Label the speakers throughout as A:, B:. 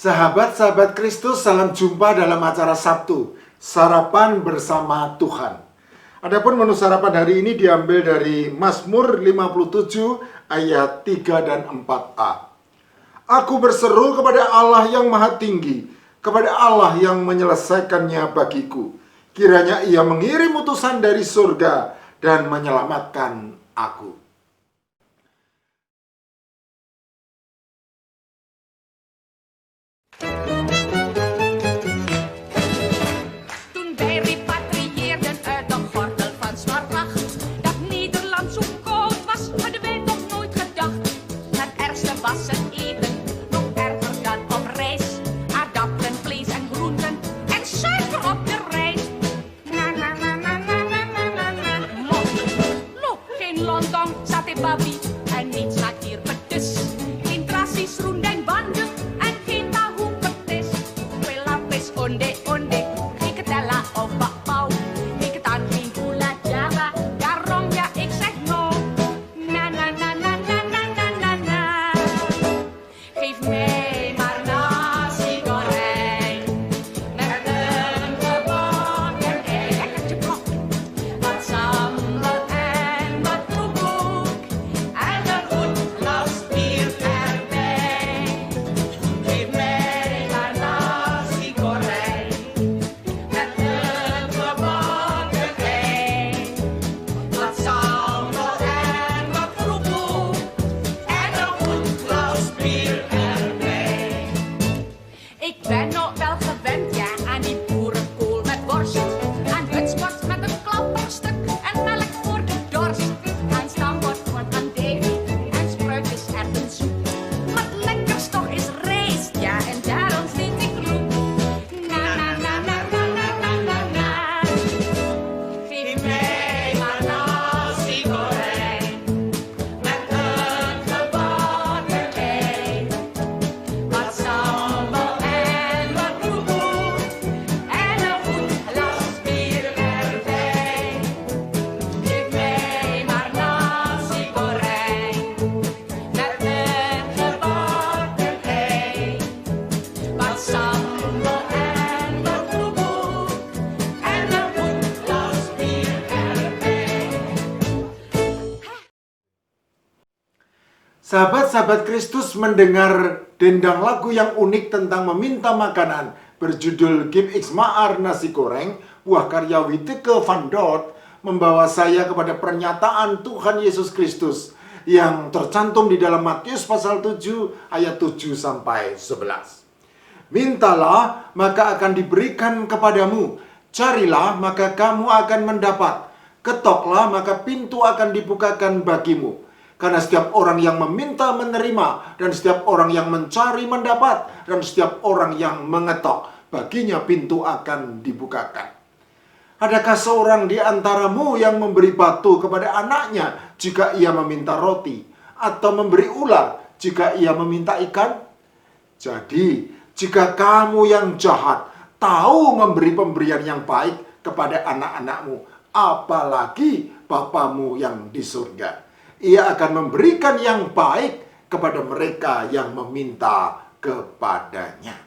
A: Sahabat-sahabat Kristus, salam jumpa dalam acara Sabtu, Sarapan Bersama Tuhan. Adapun menu sarapan hari ini diambil dari Mazmur 57 ayat 3 dan 4a. Aku berseru kepada Allah yang maha tinggi, kepada Allah yang menyelesaikannya bagiku. Kiranya ia mengirim utusan dari surga dan menyelamatkan aku.
B: Sate babi en niet smaakt hier pedes. Geen trassis, roendijn, bandeng en geen tahu petis. Kue lapis, onde-onde, frikadella of bakpau. Mieketan, geen gula java, daarom ja ik zeg no. Na na na na na na na na na. Geef mij maar nasi goreng met een gebakken ei. Lekkertje blok, wat sambal en wat kroekoek en een goed glas bier erbij. Geef mij maar nasi goreng met een gebakken ei. Wat sambal en wat kroekoek en een goed glas bier erbij. Ik ben nog wel gewend, ja, aan die boerenkool met worst. Aan hutsport met een klapperstuk en melk voor de dorst. Aan stamppot voor andijvie en spruitjes erwtensoep. Maar het lekkerst toch is rijst, ja, en daarom zit ik roep. Na na na na na na na na na. Geef mij maar nasi goreng met een gebakken ei. Wat sambal en wat kroekoek en een goed glas bier erbij. Geef mij maar nasi goreng met een gebakken ei. Wat sambal en wat kroekoek en een goed glas bier erbij.
A: Sahabat-sahabat Kristus mendengar dendang lagu yang unik tentang meminta makanan berjudul Gib X Maar Nasi Goreng, buah karya Witeke van Dort, membawa saya kepada pernyataan Tuhan Yesus Kristus yang tercantum di dalam Matius pasal 7 ayat 7 sampai 11. Mintalah maka akan diberikan kepadamu, carilah maka kamu akan mendapat, ketoklah maka pintu akan dibukakan bagimu. Karena setiap orang yang meminta menerima, dan setiap orang yang mencari mendapat, dan setiap orang yang mengetok, baginya pintu akan dibukakan. Adakah seorang di antaramu yang memberi batu kepada anaknya jika ia meminta roti, atau memberi ular jika ia meminta ikan? Jadi, jika kamu yang jahat tahu memberi pemberian yang baik kepada anak-anakmu, apalagi Bapamu yang di surga. Ia akan memberikan yang baik kepada mereka yang meminta kepadanya.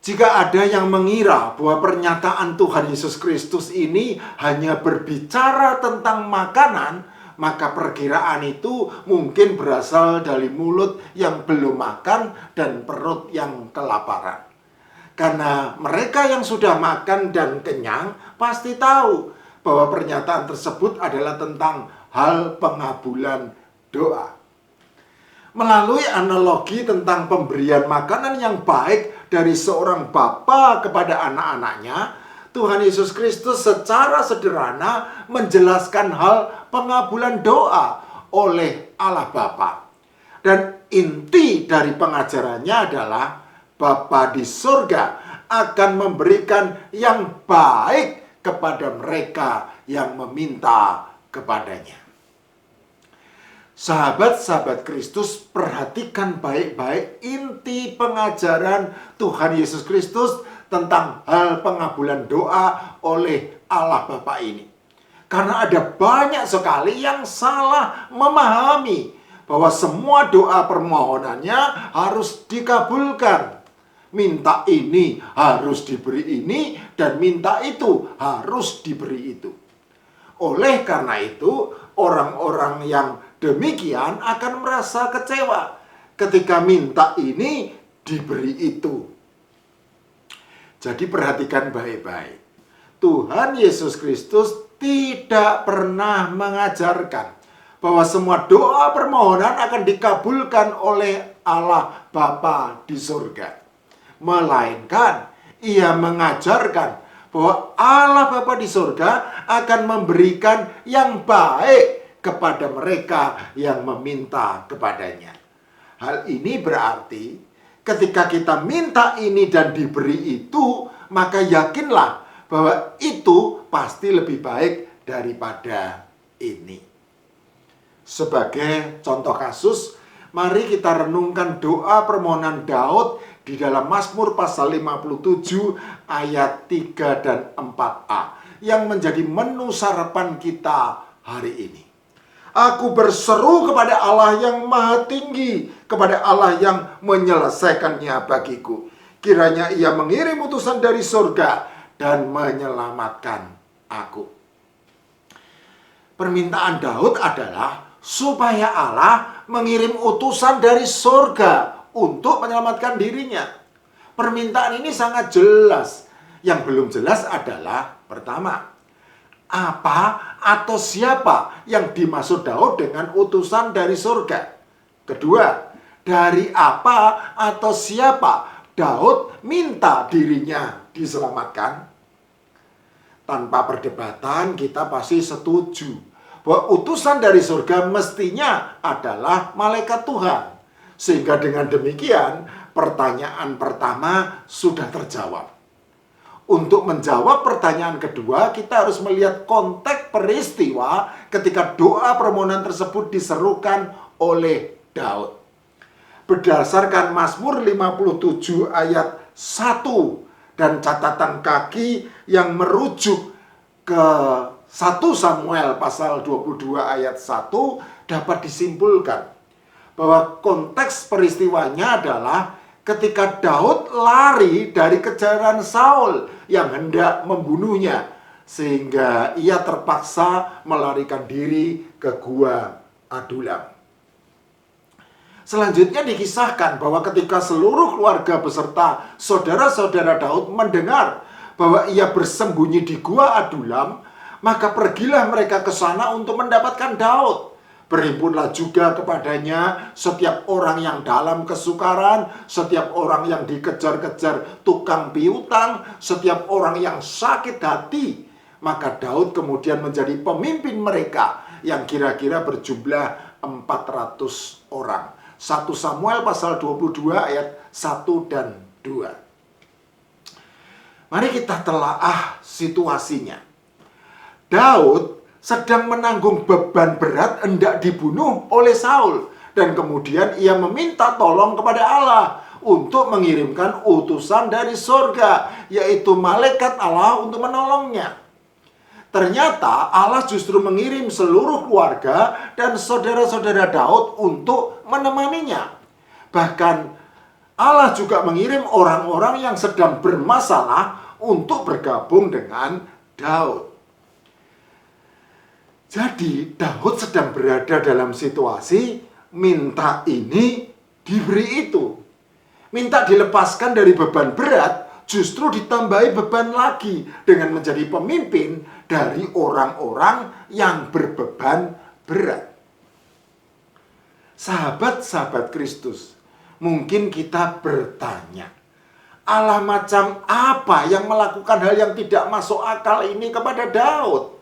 A: Jika ada yang mengira bahwa pernyataan Tuhan Yesus Kristus ini hanya berbicara tentang makanan, maka perkiraan itu mungkin berasal dari mulut yang belum makan dan perut yang kelaparan. Karena mereka yang sudah makan dan kenyang pasti tahu bahwa pernyataan tersebut adalah tentang hal pengabulan doa. Melalui analogi tentang pemberian makanan yang baik dari seorang bapa kepada anak-anaknya, Tuhan Yesus Kristus secara sederhana menjelaskan hal pengabulan doa oleh Allah Bapa. Dan inti dari pengajarannya adalah Bapa di surga akan memberikan yang baik kepada mereka yang meminta kepadanya. Sahabat-sahabat Kristus, perhatikan baik-baik inti pengajaran Tuhan Yesus Kristus tentang hal pengabulan doa oleh Allah Bapa ini. Karena ada banyak sekali yang salah memahami bahwa semua doa permohonannya harus dikabulkan. Minta ini harus diberi ini, dan minta itu harus diberi itu. Oleh karena itu, orang-orang yang demikian akan merasa kecewa ketika minta ini diberi itu. Jadi perhatikan baik-baik. Tuhan Yesus Kristus tidak pernah mengajarkan bahwa semua doa permohonan akan dikabulkan oleh Allah Bapa di surga. Melainkan ia mengajarkan bahwa Allah Bapa di surga akan memberikan yang baik kepada mereka yang meminta kepadanya. Hal ini berarti ketika kita minta ini dan diberi itu, maka yakinlah bahwa itu pasti lebih baik daripada ini. Sebagai contoh kasus, mari kita renungkan doa permohonan Daud di dalam Mazmur pasal 57 ayat 3 dan 4a yang menjadi menu sarapan kita hari ini. Aku berseru kepada Allah yang maha tinggi, kepada Allah yang menyelesaikannya bagiku. Kiranya ia mengirim utusan dari surga dan menyelamatkan aku. Permintaan Daud adalah supaya Allah mengirim utusan dari surga untuk menyelamatkan dirinya. Permintaan ini sangat jelas. Yang belum jelas adalah pertama, apa atau siapa yang dimaksud Daud dengan utusan dari surga. Kedua, dari apa atau siapa Daud minta dirinya diselamatkan. Tanpa perdebatan kita pasti setuju bahwa utusan dari surga mestinya adalah malaikat Tuhan. Sehingga dengan demikian pertanyaan pertama sudah terjawab. Untuk menjawab pertanyaan kedua, kita harus melihat konteks peristiwa ketika doa permohonan tersebut diserukan oleh Daud. Berdasarkan Mazmur 57 ayat 1 dan catatan kaki yang merujuk ke 1 Samuel pasal 22 ayat 1 dapat disimpulkan bahwa konteks peristiwanya adalah ketika Daud lari dari kejaran Saul yang hendak membunuhnya, sehingga ia terpaksa melarikan diri ke gua Adulam. Selanjutnya dikisahkan bahwa ketika seluruh keluarga beserta saudara-saudara Daud mendengar bahwa ia bersembunyi di gua Adulam, maka pergilah mereka ke sana untuk mendapatkan Daud. Berhimpunlah juga kepadanya setiap orang yang dalam kesukaran, setiap orang yang dikejar-kejar tukang piutang, setiap orang yang sakit hati. Maka Daud kemudian menjadi pemimpin mereka yang kira-kira berjumlah 400 orang. 1 Samuel pasal 22 ayat 1 dan 2. Mari kita telaah situasinya. Daud sedang menanggung beban berat hendak dibunuh oleh Saul. Dan kemudian ia meminta tolong kepada Allah untuk mengirimkan utusan dari surga, yaitu malaikat Allah untuk menolongnya. Ternyata Allah justru mengirim seluruh keluarga dan saudara-saudara Daud untuk menemaninya. Bahkan Allah juga mengirim orang-orang yang sedang bermasalah untuk bergabung dengan Daud. Jadi Daud sedang berada dalam situasi minta ini diberi itu. Minta dilepaskan dari beban berat, justru ditambahi beban lagi dengan menjadi pemimpin dari orang-orang yang berbeban berat. Sahabat-sahabat Kristus, mungkin kita bertanya, Allah macam apa yang melakukan hal yang tidak masuk akal ini kepada Daud?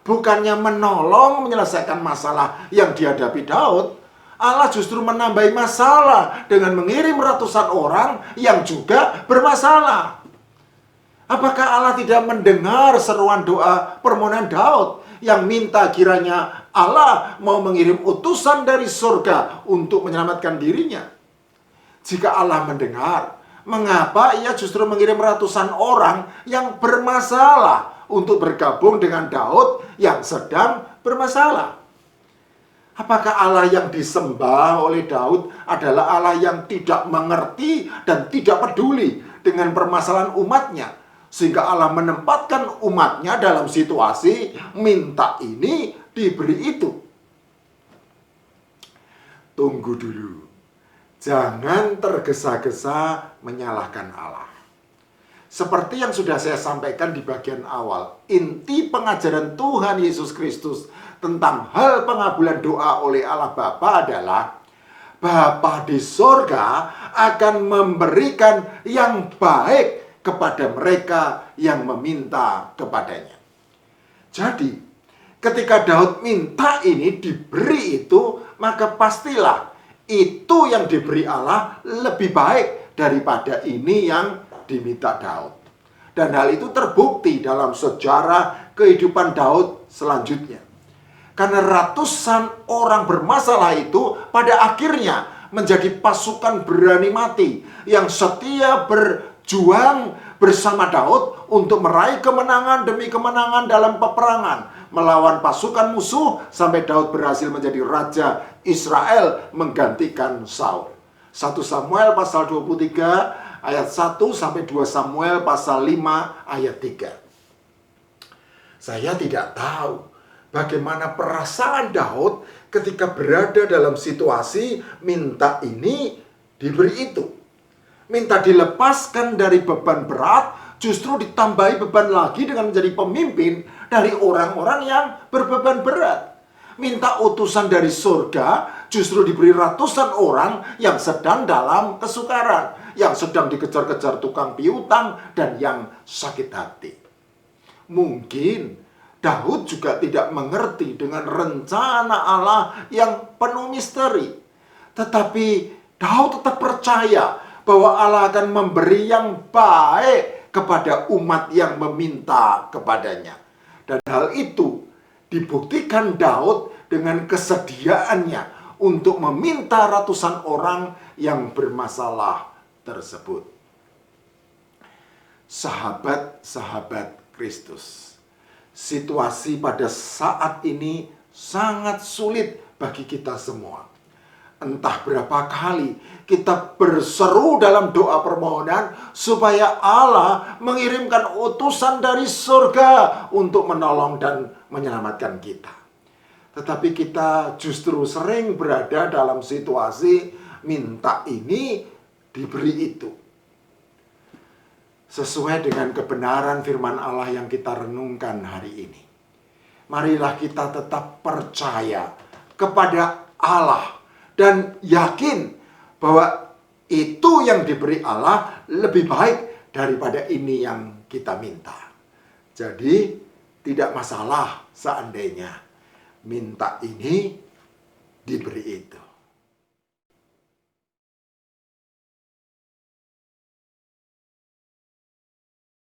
A: Bukannya menolong menyelesaikan masalah yang dihadapi Daud, Allah justru menambahi masalah dengan mengirim ratusan orang yang juga bermasalah. Apakah Allah tidak mendengar seruan doa permohonan Daud yang minta kiranya Allah mau mengirim utusan dari surga untuk menyelamatkan dirinya? Jika Allah mendengar, mengapa ia justru mengirim ratusan orang yang bermasalah untuk bergabung dengan Daud yang sedang bermasalah? Apakah Allah yang disembah oleh Daud adalah Allah yang tidak mengerti dan tidak peduli dengan permasalahan umatnya? Sehingga Allah menempatkan umatnya dalam situasi minta ini, diberi itu. Tunggu dulu. Jangan tergesa-gesa menyalahkan Allah. Seperti yang sudah saya sampaikan di bagian awal, inti pengajaran Tuhan Yesus Kristus tentang hal pengabulan doa oleh Allah Bapa adalah Bapa di sorga akan memberikan yang baik kepada mereka yang meminta kepadanya. Jadi, ketika Daud minta ini diberi itu, maka pastilah itu yang diberi Allah lebih baik daripada ini yang diminta Daud. Dan hal itu terbukti dalam sejarah kehidupan Daud selanjutnya. Karena ratusan orang bermasalah itu pada akhirnya menjadi pasukan berani mati yang setia berjuang bersama Daud untuk meraih kemenangan demi kemenangan dalam peperangan melawan pasukan musuh sampai Daud berhasil menjadi raja Israel menggantikan Saul. 1 Samuel pasal 23 ayat 1 sampai 2 Samuel pasal 5 ayat 3. Saya tidak tahu bagaimana perasaan Daud ketika berada dalam situasi minta ini diberi itu. Minta dilepaskan dari beban berat, justru ditambahi beban lagi dengan menjadi pemimpin dari orang-orang yang berbeban berat. Minta utusan dari surga, justru diberi ratusan orang yang sedang dalam kesukaran, yang sedang dikejar-kejar tukang piutang, dan yang sakit hati. Mungkin Daud juga tidak mengerti dengan rencana Allah yang penuh misteri. Tetapi Daud tetap percaya bahwa Allah akan memberi yang baik kepada umat yang meminta kepadanya. Dan hal itu dibuktikan Daud dengan kesediaannya untuk meminta ratusan orang yang bermasalah tersebut. Sahabat-sahabat Kristus, situasi pada saat ini sangat sulit bagi kita semua. Entah berapa kali kita berseru dalam doa permohonan supaya Allah mengirimkan utusan dari surga untuk menolong dan menyelamatkan kita. Tetapi kita justru sering berada dalam situasi minta ini diberi itu. Sesuai dengan kebenaran firman Allah yang kita renungkan hari ini. Marilah kita tetap percaya kepada Allah dan yakin bahwa itu yang diberi Allah lebih baik daripada ini yang kita minta. Jadi tidak masalah seandainya minta ini diberi itu.